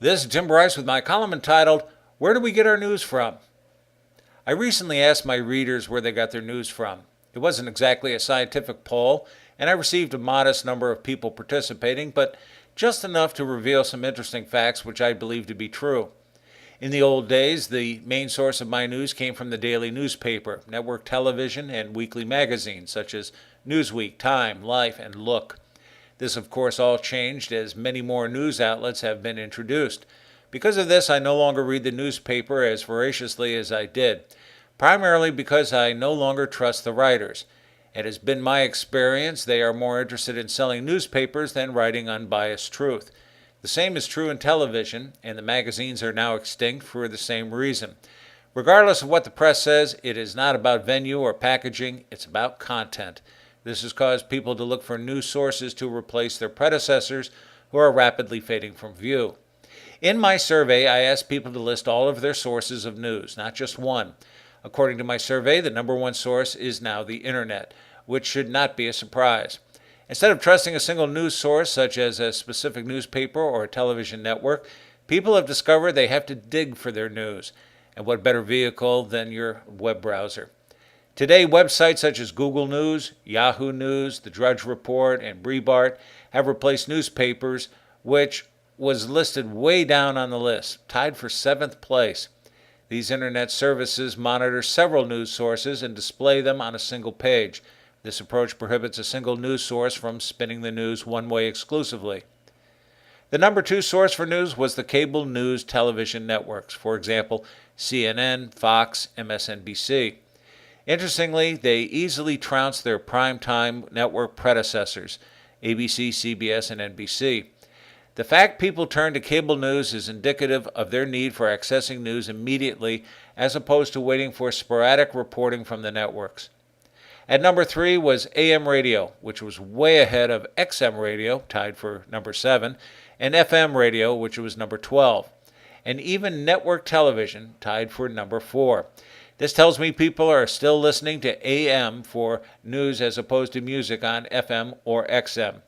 This is Tim Bryce with my column entitled, Where Do We Get Our News From? I recently asked my readers where they got their news from. It wasn't exactly a scientific poll, and I received a modest number of people participating, but just enough to reveal some interesting facts which I believe to be true. In the old days, the main source of my news came from the daily newspaper, network television, and weekly magazines such as Newsweek, Time, Life, and Look. This, of course, all changed as many more news outlets have been introduced. Because of this, I no longer read the newspaper as voraciously as I did, primarily because I no longer trust the writers. It has been my experience they are more interested in selling newspapers than writing unbiased truth. The same is true in television, and the magazines are now extinct for the same reason. Regardless of what the press says, it is not about venue or packaging, it's about content. This has caused people to look for new sources to replace their predecessors who are rapidly fading from view. In my survey, I asked people to list all of their sources of news, not just one. According to my survey, the number one source is now the internet, which should not be a surprise. Instead of trusting a single news source, such as a specific newspaper or a television network, people have discovered they have to dig for their news. And what better vehicle than your web browser? Today, websites such as Google News, Yahoo News, The Drudge Report, and Breitbart have replaced newspapers, which was listed way down on the list, tied for 7th place. These internet services monitor several news sources and display them on a single page. This approach prohibits a single news source from spinning the news one way exclusively. The number two source for news was the cable news television networks, for example, CNN, Fox, MSNBC. Interestingly, they easily trounced their primetime network predecessors, ABC, CBS, and NBC. The fact people turn to cable news is indicative of their need for accessing news immediately as opposed to waiting for sporadic reporting from the networks. At number 3 was AM radio, which was way ahead of XM radio, tied for number 7, and FM radio, which was number 12, and even network television, tied for number 4. This tells me people are still listening to AM for news as opposed to music on FM or XM.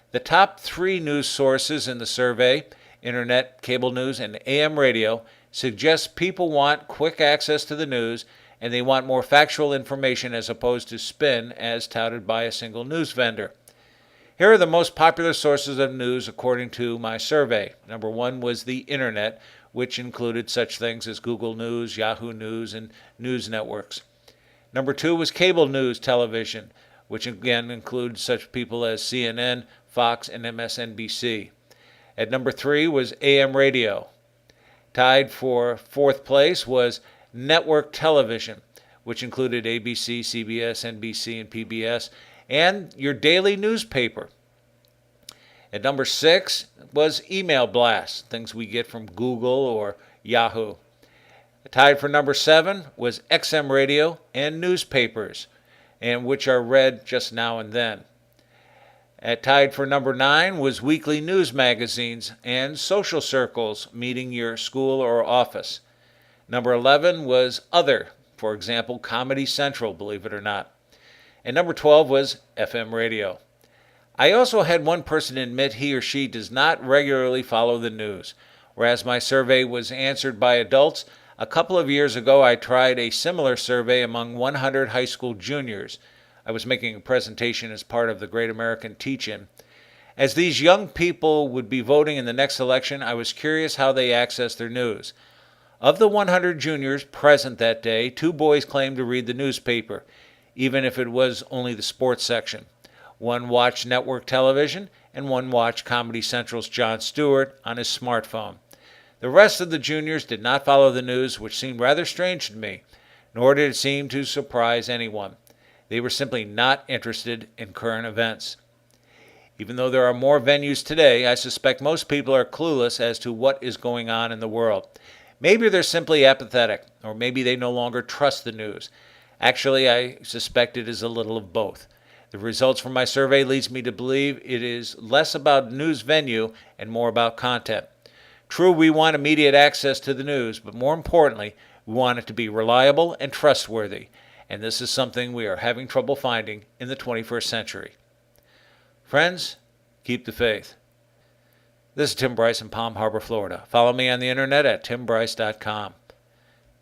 The top 3 news sources in the survey, internet, cable news, and AM radio, suggest people want quick access to the news and they want more factual information as opposed to spin as touted by a single news vendor. Here are the most popular sources of news according to my survey. Number 1 was the internet, which included such things as Google News, Yahoo News, and news networks. Number 2 was cable news television, which again includes such people as CNN, Fox, and MSNBC. At number 3 was AM radio. Tied for 4th place was network television, which included ABC, CBS, NBC, and PBS, and your daily newspaper. At number 6 was email blasts, things we get from Google or Yahoo. Tied for number 7 was XM radio and newspapers, and which are read just now and then. Tied for number 9 was weekly news magazines and social circles meeting your school or office. Number 11 was other, for example, Comedy Central, believe it or not. And number 12 was FM radio. I also had one person admit he or she does not regularly follow the news. Whereas my survey was answered by adults, a couple of years ago I tried a similar survey among 100 high school juniors. I was making a presentation as part of the Great American Teach-In. As these young people would be voting in the next election, I was curious how they accessed their news. Of the 100 juniors present that day, 2 boys claimed to read the newspaper, even if it was only the sports section. One watched network television, and one watched Comedy Central's Jon Stewart on his smartphone. The rest of the juniors did not follow the news, which seemed rather strange to me, nor did it seem to surprise anyone. They were simply not interested in current events. Even though there are more venues today, I suspect most people are clueless as to what is going on in the world. Maybe they're simply apathetic, or maybe they no longer trust the news. Actually, I suspect it is a little of both. The results from my survey leads me to believe it is less about news venue and more about content. True, we want immediate access to the news, but more importantly, we want it to be reliable and trustworthy, and this is something we are having trouble finding in the 21st century. Friends, keep the faith. This is Tim Bryce in Palm Harbor, Florida. Follow me on the internet at timbryce.com.